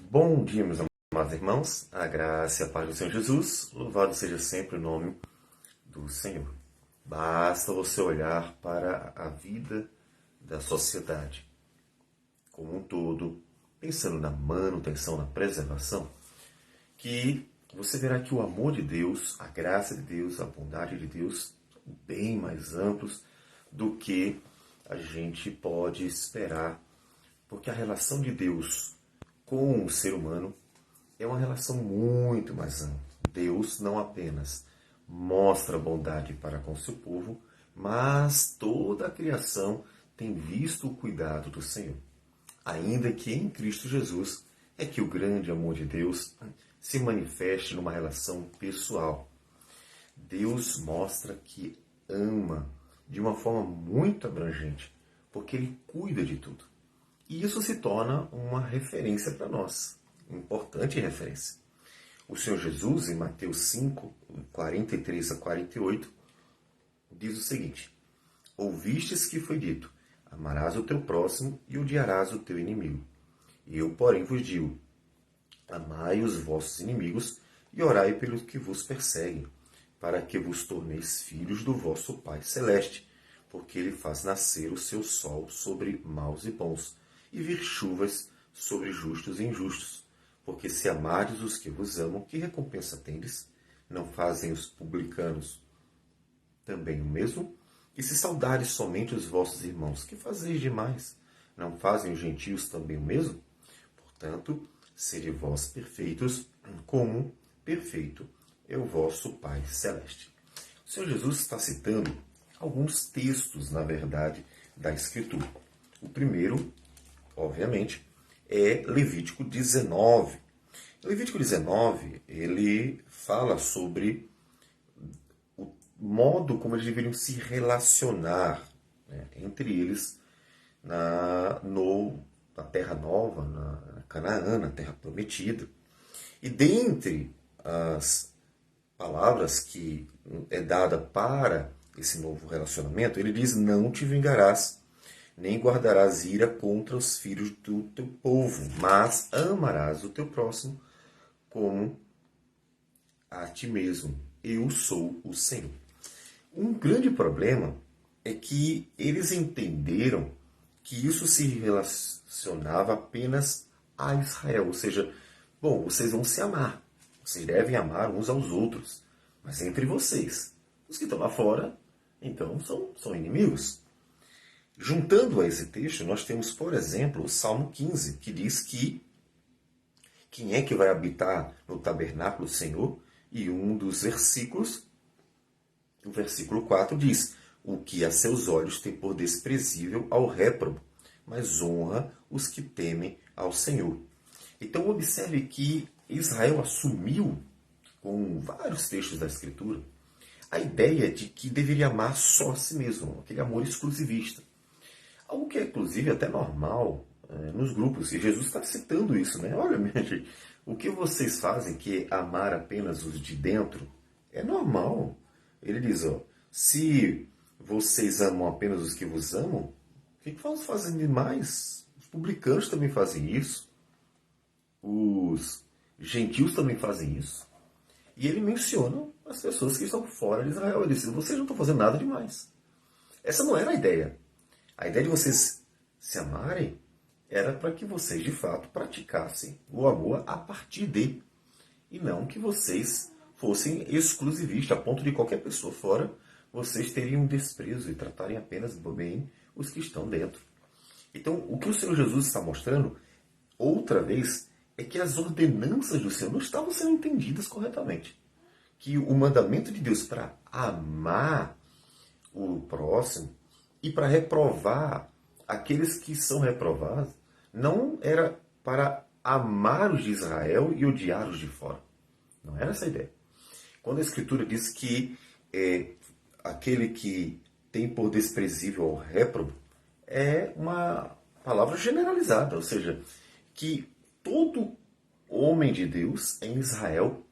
Bom dia, meus amados irmãos, a graça e a paz do Senhor Jesus, louvado seja sempre o nome do Senhor. Basta você olhar para a vida da sociedade como um todo, pensando na manutenção, na preservação, que você verá que o amor de Deus, a graça de Deus, a bondade de Deus são bem mais amplos do que a gente pode esperar, porque a relação de Deus com o ser humano é uma relação muito mais ampla. Deus não apenas mostra bondade para com seu povo, mas toda a criação tem visto o cuidado do Senhor. Ainda que em Cristo Jesus é que o grande amor de Deus se manifeste numa relação pessoal. Deus mostra que ama de uma forma muito abrangente, porque Ele cuida de tudo. E isso se torna uma referência para nós, uma importante referência. O Senhor Jesus, em Mateus 5, 43 a 48, diz o seguinte: Ouvistes que foi dito, amarás o teu próximo e odiarás o teu inimigo. Eu, porém, vos digo, amai os vossos inimigos e orai pelos que vos perseguem, para que vos torneis filhos do vosso Pai Celeste, porque Ele faz nascer o seu sol sobre maus e bons, e vir chuvas sobre justos e injustos. Porque se amardes os que vos amam, que recompensa tendes? Não fazem os publicanos também o mesmo? E se saudares somente os vossos irmãos, que fazeis demais? Não fazem os gentios também o mesmo? Portanto, sede vós perfeitos, como perfeito é o vosso Pai Celeste. O Senhor Jesus está citando alguns textos, na verdade, da Escritura. O primeiro, obviamente, é Levítico 19. Levítico 19, ele fala sobre o modo como eles deveriam se relacionar, né, entre eles na Terra Nova, na Canaã, na Terra Prometida. E dentre as palavras que é dada para esse novo relacionamento, ele diz: não te vingarás, nem guardarás ira contra os filhos do teu povo, mas amarás o teu próximo como a ti mesmo. Eu sou o Senhor. Um grande problema é que eles entenderam que isso se relacionava apenas a Israel. Ou seja, bom, vocês vão se amar. Vocês devem amar uns aos outros. Mas entre vocês, os que estão lá fora, então, são inimigos. Juntando a esse texto, nós temos, por exemplo, o Salmo 15, que diz que quem é que vai habitar no tabernáculo do Senhor? E um dos versículos, o versículo 4, diz: o que a seus olhos tem por desprezível ao réprobo, mas honra os que temem ao Senhor. Então observe que Israel assumiu, com vários textos da Escritura, a ideia de que deveria amar só a si mesmo, aquele amor exclusivista. Algo que é, inclusive, até normal nos grupos. E Jesus está citando isso, né? Olha, minha gente, o que vocês fazem, que é amar apenas os de dentro, é normal. Ele diz, ó, se vocês amam apenas os que vos amam, o que vão fazendo demais? Os publicanos também fazem isso. Os gentios também fazem isso. E ele menciona as pessoas que estão fora de Israel. Ele diz, vocês não estão fazendo nada demais. Essa não era a ideia. A ideia de vocês se amarem era para que vocês, de fato, praticassem o amor a partir de. E não que vocês fossem exclusivistas, a ponto de qualquer pessoa fora, vocês teriam desprezo e tratarem apenas bem os que estão dentro. Então, o que o Senhor Jesus está mostrando, outra vez, é que as ordenanças do Senhor não estavam sendo entendidas corretamente. Que o mandamento de Deus para amar o próximo e para reprovar aqueles que são reprovados, não era para amar os de Israel e odiar os de fora. Não era essa a ideia. Quando a Escritura diz que aquele que tem por desprezível ao réprobo, é uma palavra generalizada, ou seja, que todo homem de Deus em Israel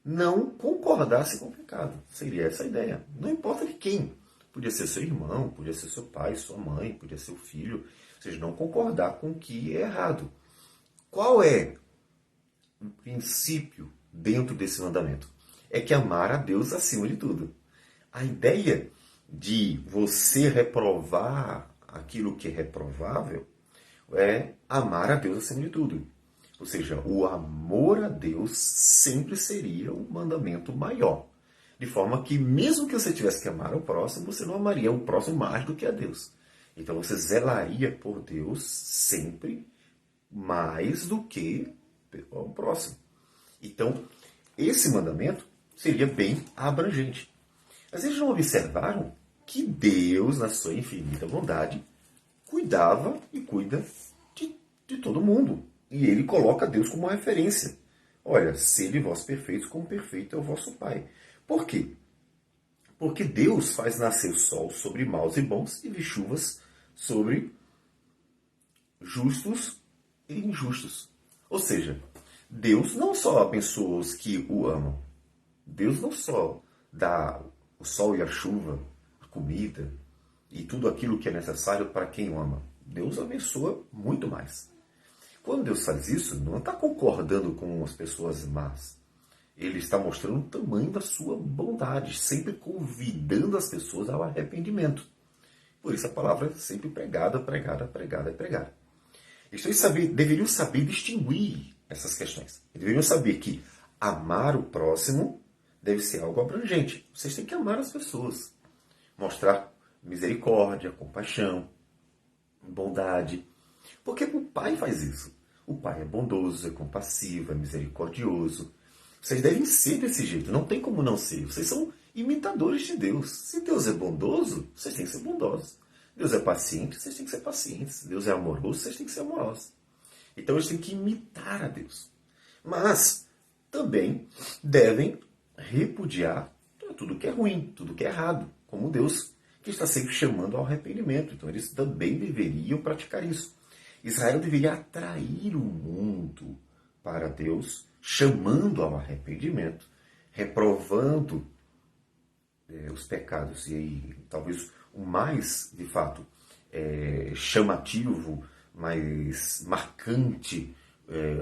não concordasse com o pecado. Seria essa a ideia. Não importa de quem. Podia ser seu irmão, podia ser seu pai, sua mãe, podia ser o filho. Ou seja, não concordar com o que é errado. Qual é princípio dentro desse mandamento? É que amar a Deus acima de tudo. A ideia de você reprovar aquilo que é reprovável é amar a Deus acima de tudo. Ou seja, o amor a Deus sempre seria o mandamento maior. De forma que, mesmo que você tivesse que amar o próximo, você não amaria o próximo mais do que a Deus. Então você zelaria por Deus sempre mais do que o próximo. Então, esse mandamento seria bem abrangente. Mas eles não observaram que Deus, na sua infinita bondade, cuidava e cuida de todo mundo. E ele coloca Deus como referência. Olha, sede vós perfeitos, como perfeito é o vosso Pai. Por quê? Porque Deus faz nascer o sol sobre maus e bons e de chuvas sobre justos e injustos. Ou seja, Deus não só abençoa os que o amam. Deus não só dá o sol e a chuva, a comida e tudo aquilo que é necessário para quem o ama. Deus abençoa muito mais. Quando Deus faz isso, não está concordando com as pessoas más. Ele está mostrando o tamanho da sua bondade, sempre convidando as pessoas ao arrependimento. Por isso a palavra é sempre pregada, pregada, pregada e pregada. Eles deveriam saber distinguir essas questões. Eles deveriam saber que amar o próximo deve ser algo abrangente. Vocês têm que amar as pessoas. Mostrar misericórdia, compaixão, bondade. Porque o Pai faz isso. O Pai é bondoso, é compassivo, é misericordioso. Vocês devem ser desse jeito. Não tem como não ser. Vocês são imitadores de Deus. Se Deus é bondoso, vocês têm que ser bondosos. Deus é paciente, vocês têm que ser pacientes. Deus é amoroso, vocês têm que ser amorosos. Então eles têm que imitar a Deus. Mas também devem repudiar tudo que é ruim, tudo que é errado. Como Deus, que está sempre chamando ao arrependimento. Então eles também deveriam praticar isso. Israel deveria atrair o mundo para Deus, chamando ao arrependimento, reprovando os pecados. E aí, talvez o mais, de fato, chamativo, mais marcante,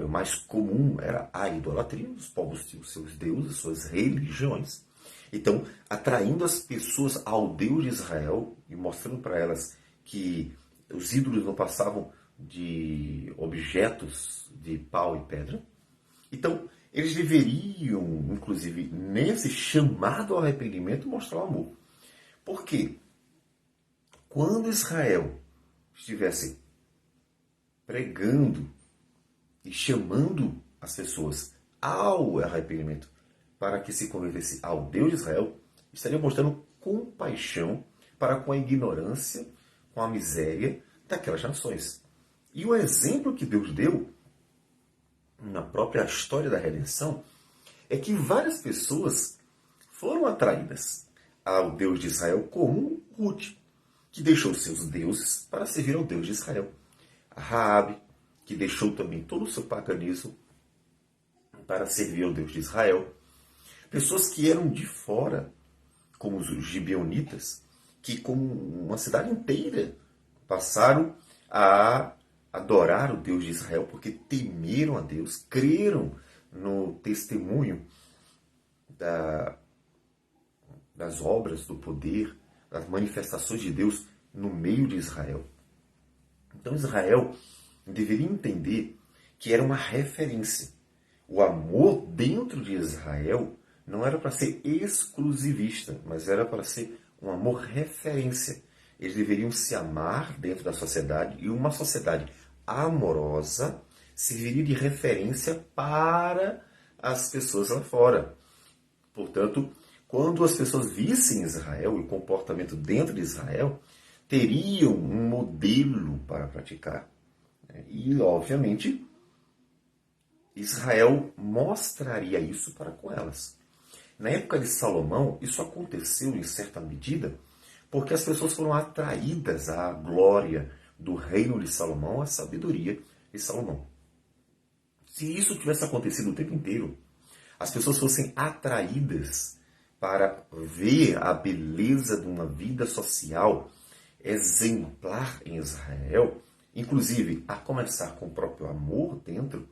mais comum era a idolatria. Os povos tinham seus deuses, suas religiões. Então, atraindo as pessoas ao Deus de Israel e mostrando para elas que os ídolos não passavam de objetos de pau e pedra. Então, eles deveriam, inclusive, nesse chamado ao arrependimento, mostrar o amor. Por quê? Quando Israel estivesse pregando e chamando as pessoas ao arrependimento para que se convertesse ao Deus de Israel, estaria mostrando compaixão para com a ignorância, com a miséria daquelas nações. E o exemplo que Deus deu na própria história da redenção é que várias pessoas foram atraídas ao Deus de Israel, como Ruth, que deixou seus deuses para servir ao Deus de Israel. A Raabe, que deixou também todo o seu paganismo para servir ao Deus de Israel. Pessoas que eram de fora, como os gibeonitas, que como uma cidade inteira passaram a adorar o Deus de Israel porque temeram a Deus, creram no testemunho das obras, do poder, das manifestações de Deus no meio de Israel. Então Israel deveria entender que era uma referência. O amor dentro de Israel não era para ser exclusivista, mas era para ser um amor referência. Eles deveriam se amar dentro da sociedade, e uma sociedade amorosa serviria de referência para as pessoas lá fora. Portanto, quando as pessoas vissem Israel e o comportamento dentro de Israel, teriam um modelo para praticar. E, obviamente, Israel mostraria isso para com elas. Na época de Salomão, isso aconteceu em certa medida porque as pessoas foram atraídas à glória do reino de Salomão, à sabedoria de Salomão. Se isso tivesse acontecido o tempo inteiro, as pessoas fossem atraídas para ver a beleza de uma vida social exemplar em Israel, inclusive a começar com o próprio amor dentro,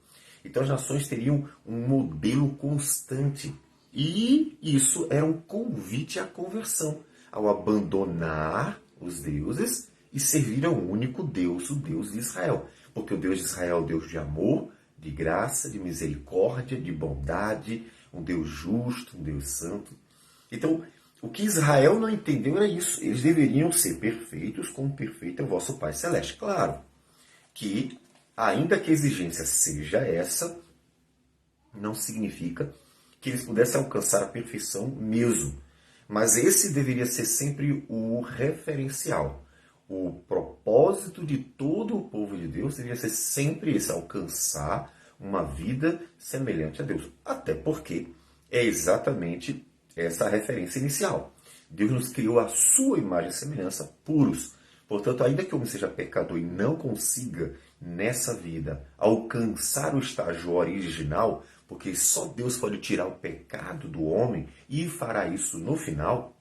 Então as nações teriam um modelo constante. E isso era um convite à conversão, ao abandonar os deuses e servir ao único Deus, o Deus de Israel. Porque o Deus de Israel é o Deus de amor, de graça, de misericórdia, de bondade, um Deus justo, um Deus santo. Então, o que Israel não entendeu era isso. Eles deveriam ser perfeitos, como perfeito é o vosso Pai Celeste. Claro que, ainda que a exigência seja essa, não significa que eles pudessem alcançar a perfeição mesmo. Mas esse deveria ser sempre o referencial. O propósito de todo o povo de Deus deveria ser sempre esse, alcançar uma vida semelhante a Deus. Até porque é exatamente essa a referência inicial. Deus nos criou a sua imagem e semelhança puros. Portanto, ainda que o homem seja pecador e não consiga, nessa vida, alcançar o estágio original, porque só Deus pode tirar o pecado do homem e fará isso no final,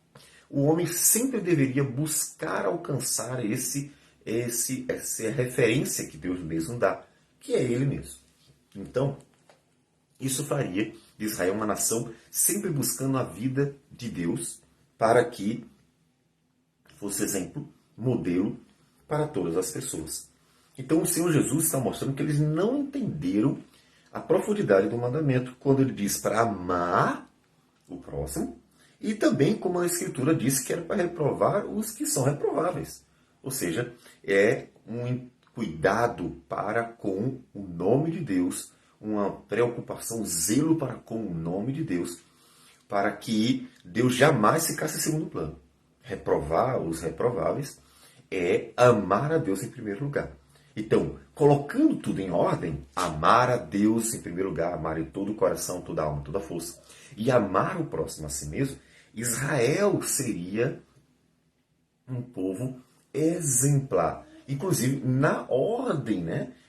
o homem sempre deveria buscar alcançar essa referência que Deus mesmo dá, que é Ele mesmo. Então, isso faria de Israel uma nação sempre buscando a vida de Deus para que fosse exemplo, modelo para todas as pessoas. Então o Senhor Jesus está mostrando que eles não entenderam a profundidade do mandamento quando ele diz para amar o próximo e também como a Escritura diz que era para reprovar os que são reprováveis. Ou seja, é um cuidado para com o nome de Deus, uma preocupação, zelo para com o nome de Deus, para que Deus jamais ficasse em segundo plano. Reprovar os reprováveis é amar a Deus em primeiro lugar. Então, colocando tudo em ordem, amar a Deus em primeiro lugar, amar em todo o coração, toda a alma, toda a força, e amar o próximo a si mesmo, Israel seria um povo exemplar. Inclusive na ordem,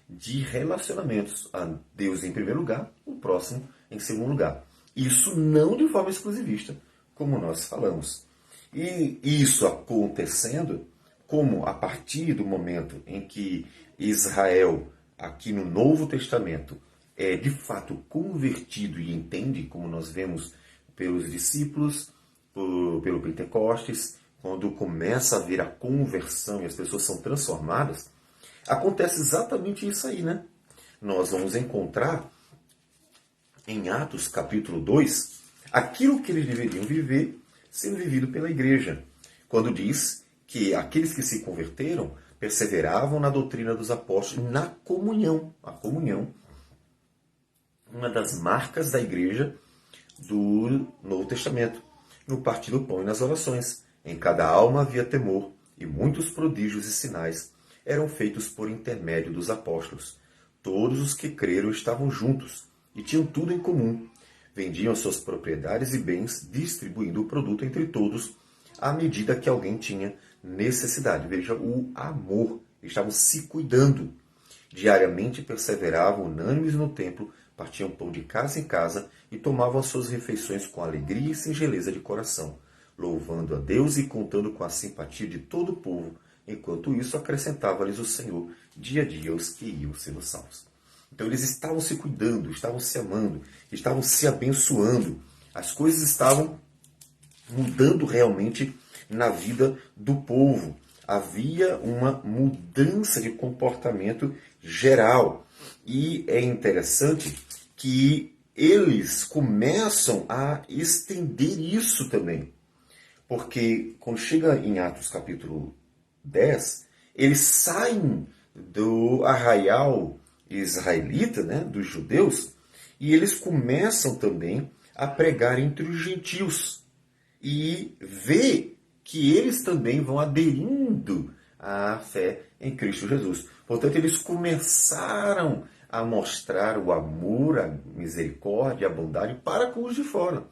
de relacionamentos. A Deus em primeiro lugar, o próximo em segundo lugar. Isso não de forma exclusivista, como nós falamos. E isso acontecendo, como a partir do momento em que Israel, aqui no Novo Testamento, é de fato convertido e entende, como nós vemos pelos discípulos, pelo Pentecostes, quando começa a haver a conversão e as pessoas são transformadas, acontece exatamente isso aí, Nós vamos encontrar em Atos capítulo 2, aquilo que eles deveriam viver sendo vivido pela igreja, quando diz que aqueles que se converteram perseveravam na doutrina dos apóstolos, na comunhão. A comunhão, uma das marcas da igreja do Novo Testamento, no partir do pão e nas orações. Em cada alma havia temor, e muitos prodígios e sinais eram feitos por intermédio dos apóstolos. Todos os que creram estavam juntos e tinham tudo em comum. Vendiam suas propriedades e bens, distribuindo o produto entre todos, à medida que alguém tinha necessidade. Veja o amor. Estavam se cuidando. Diariamente perseveravam unânimes no templo, partiam pão de casa em casa e tomavam suas refeições com alegria e singeleza de coração, louvando a Deus e contando com a simpatia de todo o povo. Enquanto isso, acrescentava-lhes o Senhor dia a dia os que iam sendo salvos. Então eles estavam se cuidando, estavam se amando, estavam se abençoando. As coisas estavam mudando realmente na vida do povo. Havia uma mudança de comportamento geral. E é interessante que eles começam a estender isso também. Porque quando chega em Atos capítulo 10, eles saem do arraial israelita, dos judeus, e eles começam também a pregar entre os gentios. E vê que eles também vão aderindo à fé em Cristo Jesus. Portanto, eles começaram a mostrar o amor, a misericórdia, a bondade para com os de fora.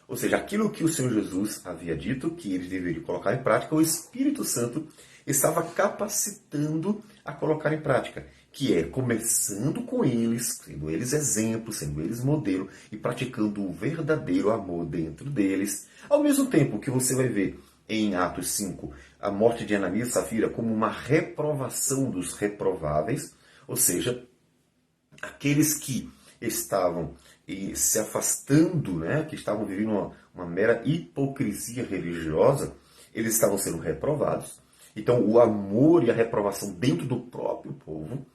Ou seja, aquilo que o Senhor Jesus havia dito que eles deveriam colocar em prática, o Espírito Santo estava capacitando a colocar em prática, que é começando com eles, sendo eles exemplo, sendo eles modelo e praticando o verdadeiro amor dentro deles. Ao mesmo tempo que você vai ver em Atos 5 a morte de Ananias e Safira como uma reprovação dos reprováveis, ou seja, aqueles que estavam se afastando, né, que estavam vivendo uma mera hipocrisia religiosa, eles estavam sendo reprovados. Então, o amor e a reprovação dentro do próprio povo,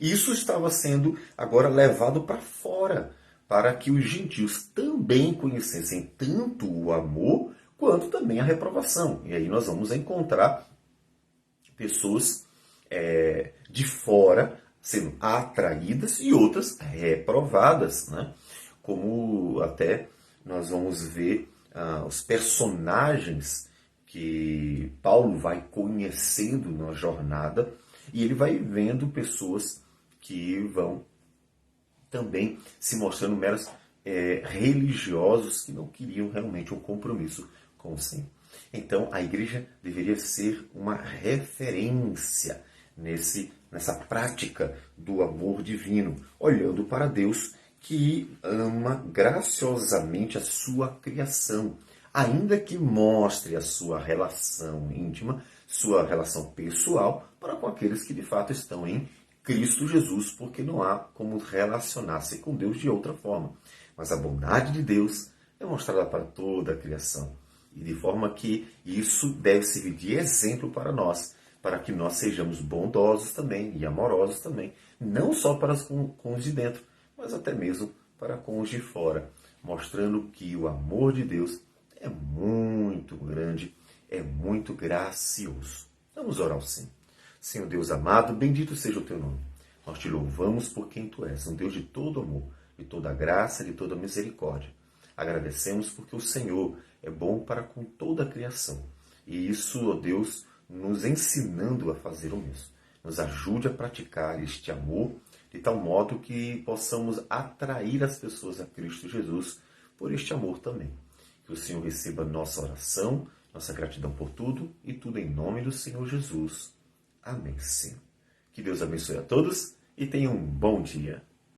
isso estava sendo agora levado para fora, para que os gentios também conhecessem tanto o amor quanto também a reprovação. E aí nós vamos encontrar pessoas de fora sendo atraídas e outras reprovadas, né? Como até nós vamos ver os personagens que Paulo vai conhecendo na jornada, e ele vai vendo pessoas que vão também se mostrando meros religiosos que não queriam realmente um compromisso com o Senhor. Então, a igreja deveria ser uma referência nessa prática do amor divino, olhando para Deus que ama graciosamente a sua criação, ainda que mostre a sua relação íntima, sua relação pessoal para com aqueles que de fato estão em Cristo Jesus, porque não há como relacionar-se com Deus de outra forma. Mas a bondade de Deus é mostrada para toda a criação, e de forma que isso deve servir de exemplo para nós, para que nós sejamos bondosos também e amorosos também, não só para com os de dentro, mas até mesmo para com os de fora, mostrando que o amor de Deus é muito grande, é muito gracioso. Vamos orar ao Senhor. Senhor Deus amado, bendito seja o teu nome. Nós te louvamos por quem tu és, um Deus de todo amor, de toda graça, de toda misericórdia. Agradecemos porque o Senhor é bom para com toda a criação. E isso, ó Deus, nos ensinando a fazer o mesmo. Nos ajude a praticar este amor de tal modo que possamos atrair as pessoas a Cristo Jesus por este amor também. Que o Senhor receba nossa oração, nossa gratidão por tudo e tudo em nome do Senhor Jesus. Amém, Senhor. Que Deus abençoe a todos e tenham um bom dia.